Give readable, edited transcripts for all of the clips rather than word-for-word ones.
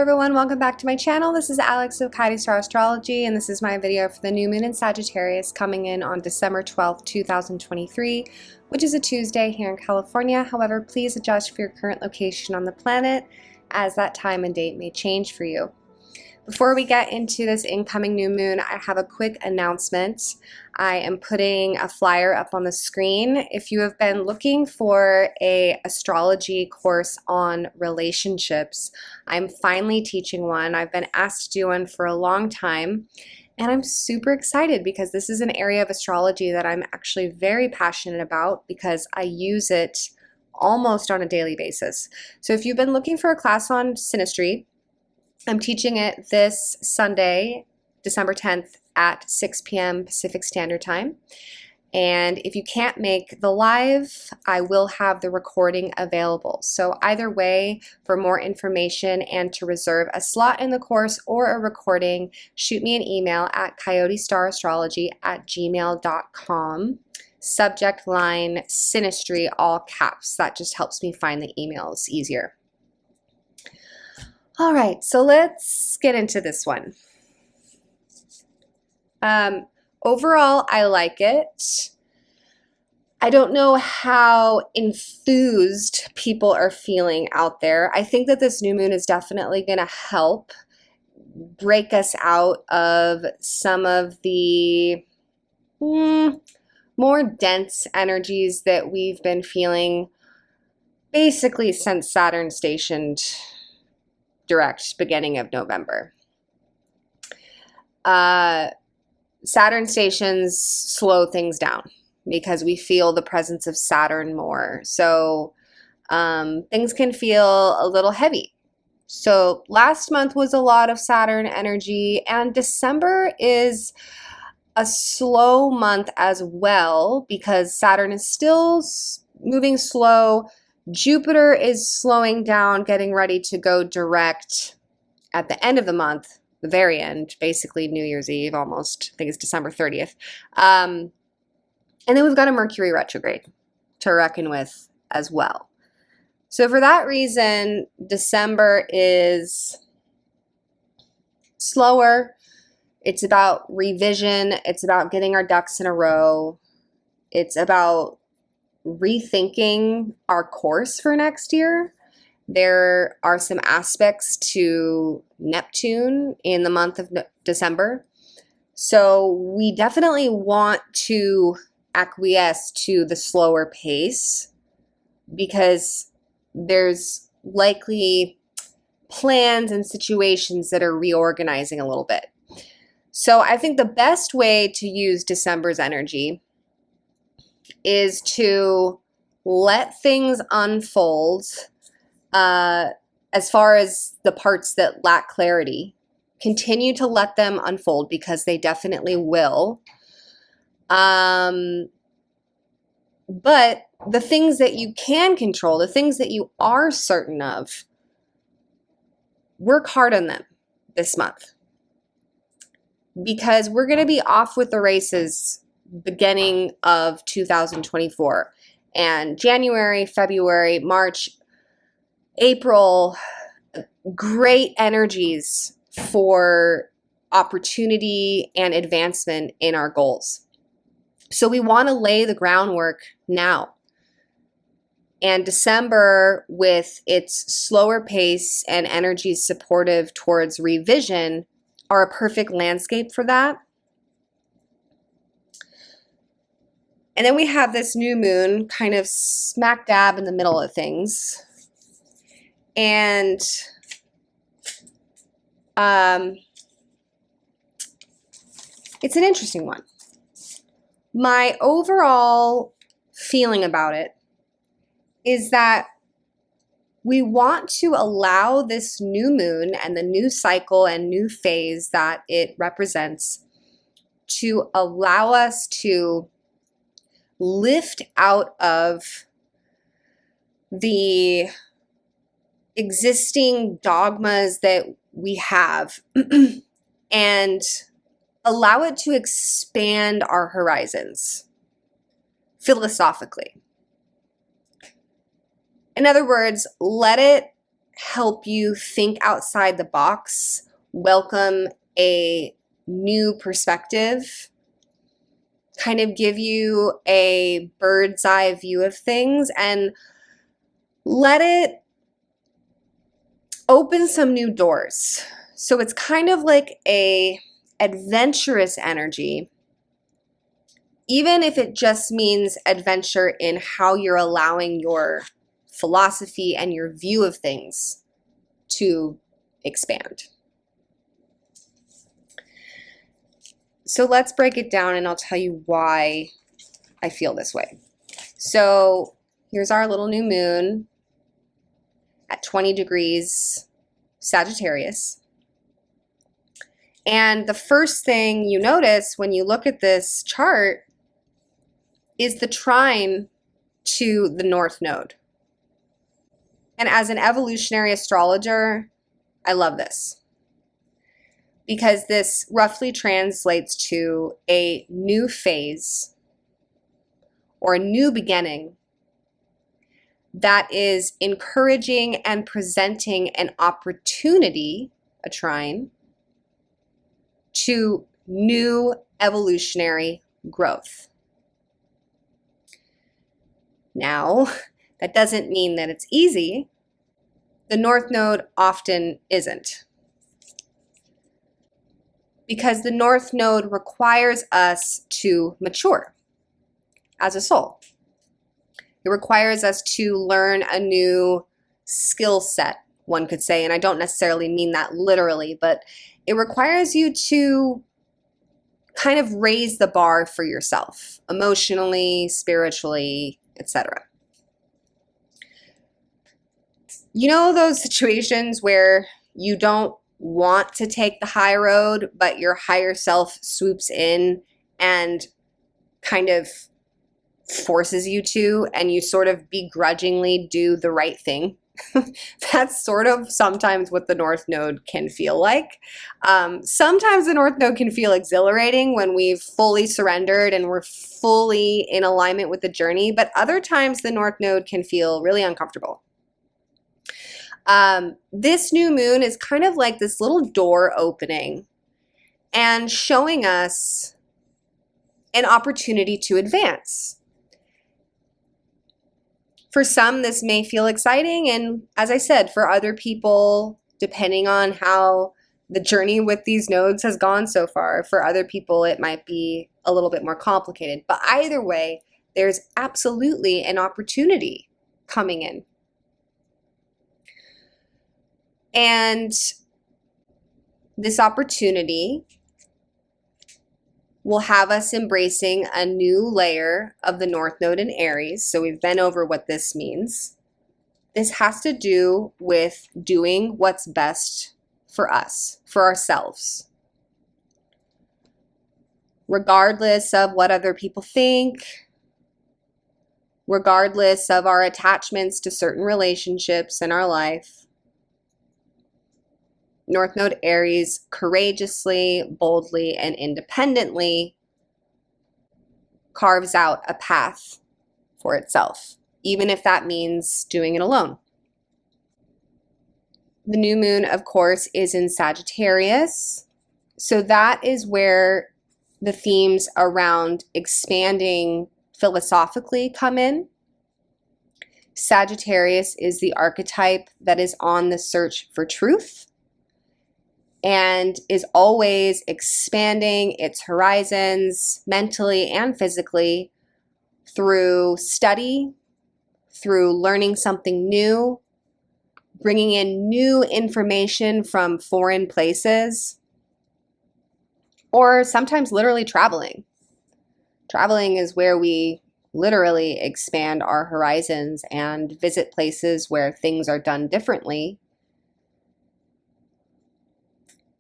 everyone, welcome back to my channel. This is Alex of coyotestarastrology, and this is my video for the new moon in Sagittarius coming in on December 12th, 2023, which is a Tuesday here in California. However, please adjust for your current location on the planet as that time and date may change for you. Before we get into this incoming new moon, I have a quick announcement. I am putting a flyer up on the screen. If you have been looking for an astrology course on relationships, I'm finally teaching one. I've been asked to do one for a long time, and I'm super excited because this is an area of astrology that I'm actually very passionate about because I use it almost on a daily basis. So if you've been looking for a class on Synastry, I'm teaching it this Sunday, December 10th at 6 p.m. Pacific Standard Time. And if you can't make the live, I will have the recording available. So either way, for more information and to reserve a slot in the course or a recording, shoot me an email at coyotestarastrology@gmail.com. Subject line Synastry, all caps. That just helps me find the emails easier. All right, so let's get into this one. Overall, I like it. I don't know how enthused people are feeling out there. I think that this new moon is definitely going to help break us out of some of the more dense energies that we've been feeling basically since Saturn stationed direct beginning of November. Saturn stations slow things down because we feel the presence of Saturn more. So things can feel a little heavy. So last month was a lot of Saturn energy, and December is a slow month as well because Saturn is still moving slow. Jupiter is slowing down, getting ready to go direct at the end of the month, the very end, basically New Year's Eve almost. I think it's December 30th. And then we've got a Mercury retrograde to reckon with as well. So for that reason, December is slower. It's about revision. It's about getting our ducks in a row. It's about rethinking our course for next year. There are some aspects to Neptune in the month of December. So we definitely want to acquiesce to the slower pace because there's likely plans and situations that are reorganizing a little bit. So I think the best way to use December's energy is to let things unfold as far as the parts that lack clarity. Continue to let them unfold because they definitely will. But the things that you can control, the things that you are certain of, work hard on them this month because we're going to be off with the races beginning of 2024, and January, February, March, April, great energies for opportunity and advancement in our goals. So we want to lay the groundwork now. And December, with its slower pace and energies supportive towards revision, are a perfect landscape for that. And then we have this new moon kind of smack dab in the middle of things. And it's an interesting one. My overall feeling about it is that we want to allow this new moon and the new cycle and new phase that it represents to allow us to lift out of the existing dogmas that we have and allow it to expand our horizons philosophically. In other words, let it help you think outside the box, welcome a new perspective, kind of give you a bird's eye view of things, and let it open some new doors. So it's kind of like a adventurous energy, even if it just means adventure in how you're allowing your philosophy and your view of things to expand. So let's break it down and I'll tell you why I feel this way. So here's our little new moon at 20 degrees Sagittarius. And the first thing you notice when you look at this chart is the trine to the North Node. And as an evolutionary astrologer, I love this, because this roughly translates to a new phase or a new beginning that is encouraging and presenting an opportunity, a trine, to new evolutionary growth. Now, that doesn't mean that it's easy. The North Node often isn't, because the North Node requires us to mature as a soul. It requires us to learn a new skill set, one could say, and I don't necessarily mean that literally, but it requires you to kind of raise the bar for yourself, emotionally, spiritually, etc. You know those situations where you don't want to take the high road, but your higher self swoops in and kind of forces you to, and you sort of begrudgingly do the right thing? That's sort of sometimes what the North Node can feel like. Sometimes the North Node can feel exhilarating when we've fully surrendered and we're fully in alignment with the journey, but other times the North Node can feel really uncomfortable. This new moon is kind of like this little door opening and showing us an opportunity to advance. For some, this may feel exciting, and as I said, for other people, depending on how the journey with these nodes has gone so far, for other people it might be a little bit more complicated. But either way, there's absolutely an opportunity coming in. And this opportunity will have us embracing a new layer of the North Node in Aries. So we've been over what this means. This has to do with doing what's best for us, for ourselves, regardless of what other people think, regardless of our attachments to certain relationships in our life. North Node Aries courageously, boldly, and independently carves out a path for itself, even if that means doing it alone. The new moon, of course, is in Sagittarius. So that is where the themes around expanding philosophically come in. Sagittarius is the archetype that is on the search for truth and is always expanding its horizons mentally and physically through study, through learning something new, bringing in new information from foreign places, or sometimes literally traveling. Traveling is where we literally expand our horizons and visit places where things are done differently.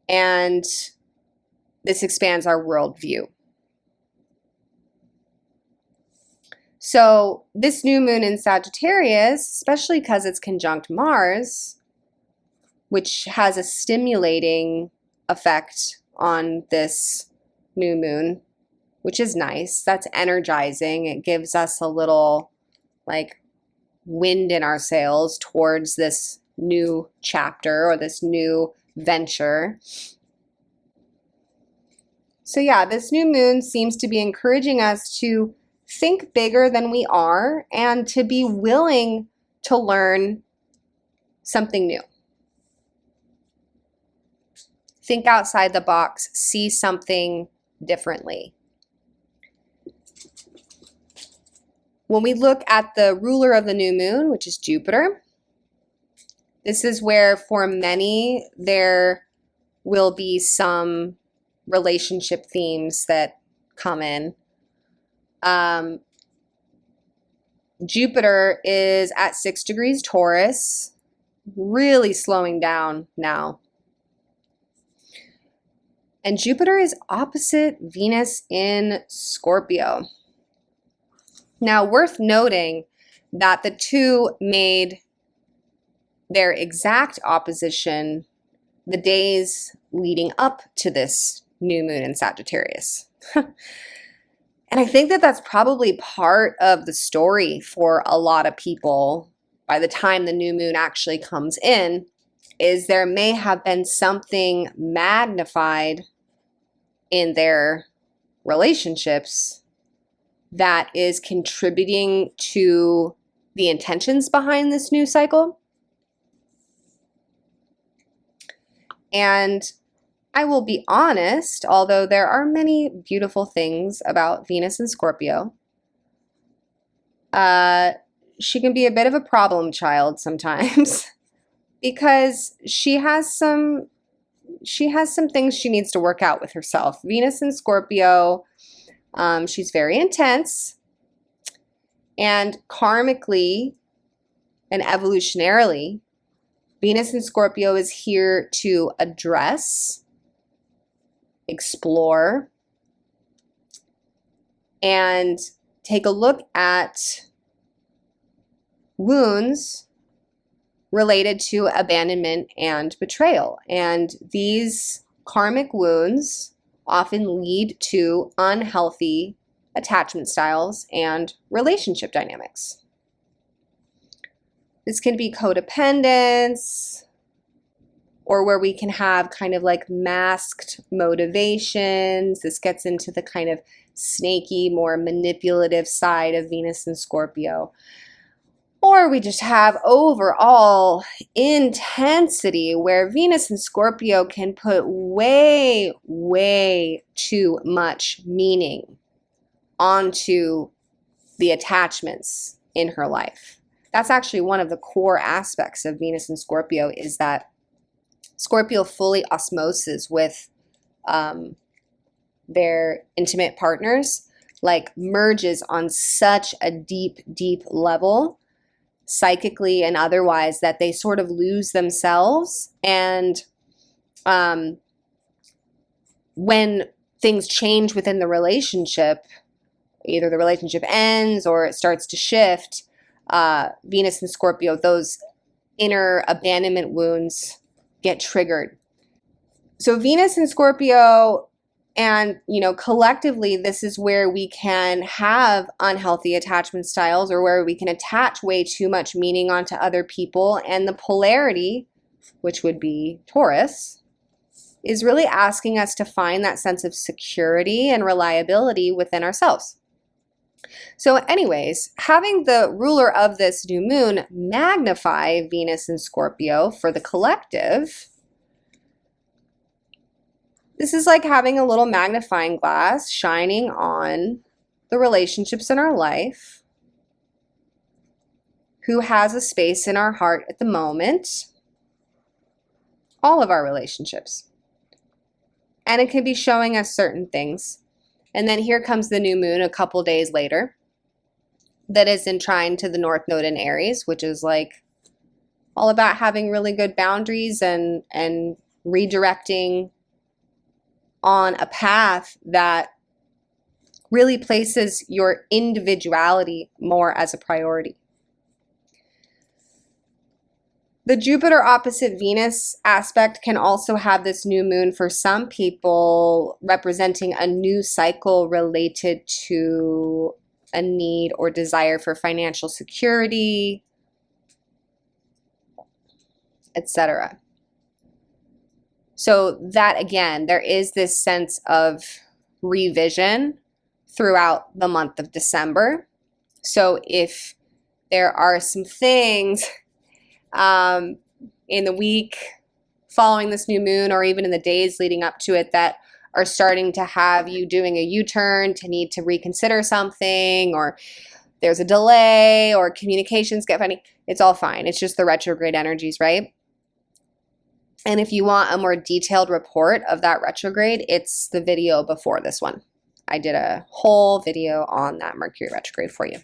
And this expands our worldview. So this new moon in Sagittarius, especially because it's conjunct Mars, which has a stimulating effect on this new moon, which is nice. That's energizing. It gives us a little like wind in our sails towards this new chapter or this new venture. So yeah, this new moon seems to be encouraging us to think bigger than we are and to be willing to learn something new. Think outside the box, see something differently. When we look at the ruler of the new moon, which is Jupiter, this is where for many there will be some relationship themes that come in. Jupiter is at 6 degrees Taurus, really slowing down now. And Jupiter is opposite Venus in Scorpio. Now, worth noting that the two made their exact opposition the days leading up to this new moon in Sagittarius. And I think that that's probably part of the story for a lot of people by the time the new moon actually comes in, is there may have been something magnified in their relationships that is contributing to the intentions behind this new cycle. And I will be honest, although there are many beautiful things about Venus and Scorpio, she can be a bit of a problem child sometimes because she has some things she needs to work out with herself. Venus and Scorpio, she's very intense, and karmically and evolutionarily, Venus and Scorpio is here to address, explore, and take a look at wounds related to abandonment and betrayal. And these karmic wounds often lead to unhealthy attachment styles and relationship dynamics. This can be codependence, or where we can have kind of like masked motivations. This gets into the kind of snaky, more manipulative side of Venus and Scorpio. Or we just have overall intensity where Venus and Scorpio can put way, way too much meaning onto the attachments in her life. That's actually one of the core aspects of Venus and Scorpio, is that Scorpio fully osmoses with their intimate partners, like merges on such a deep, deep level, psychically and otherwise, that they sort of lose themselves. And when things change within the relationship, either the relationship ends or it starts to shift, Venus and Scorpio, those inner abandonment wounds get triggered. So Venus and Scorpio, and collectively, this is where we can have unhealthy attachment styles, or where we can attach way too much meaning onto other people. And the polarity, which would be Taurus, is really asking us to find that sense of security and reliability within ourselves. So anyways, having the ruler of this new moon magnify Venus and Scorpio for the collective, this is like having a little magnifying glass shining on the relationships in our life, who has a space in our heart at the moment, all of our relationships. And it can be showing us certain things. And then here comes the new moon a couple days later that is in trine to the North Node in Aries, which is like all about having really good boundaries and redirecting on a path that really places your individuality more as a priority. The Jupiter opposite Venus aspect can also have this new moon for some people representing a new cycle related to a need or desire for financial security, etc. So that, again, there is this sense of revision throughout the month of December. So if there are some things in the week following this new moon, or even in the days leading up to it, that are starting to have you doing a U-turn, to need to reconsider something, or there's a delay, or communications get funny, it's all fine. It's just the retrograde energies, right? And if you want a more detailed report of that retrograde, it's the video before this one. I did a whole video on that Mercury retrograde for you.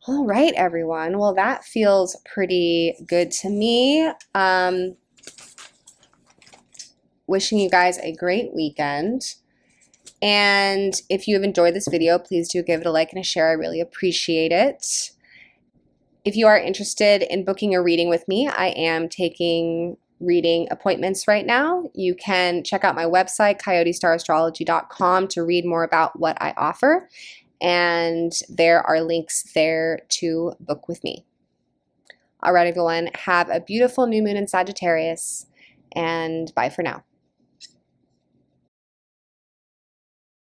All right, everyone. Well, that feels pretty good to me. Wishing you guys a great weekend. And if you have enjoyed this video, please do give it a like and a share. I really appreciate it. If you are interested in booking a reading with me, I am taking reading appointments right now. You can check out my website, coyotestarastrology.com, to read more about what I offer. And there are links there to book with me. All right, everyone. Have a beautiful new moon in Sagittarius, and bye for now.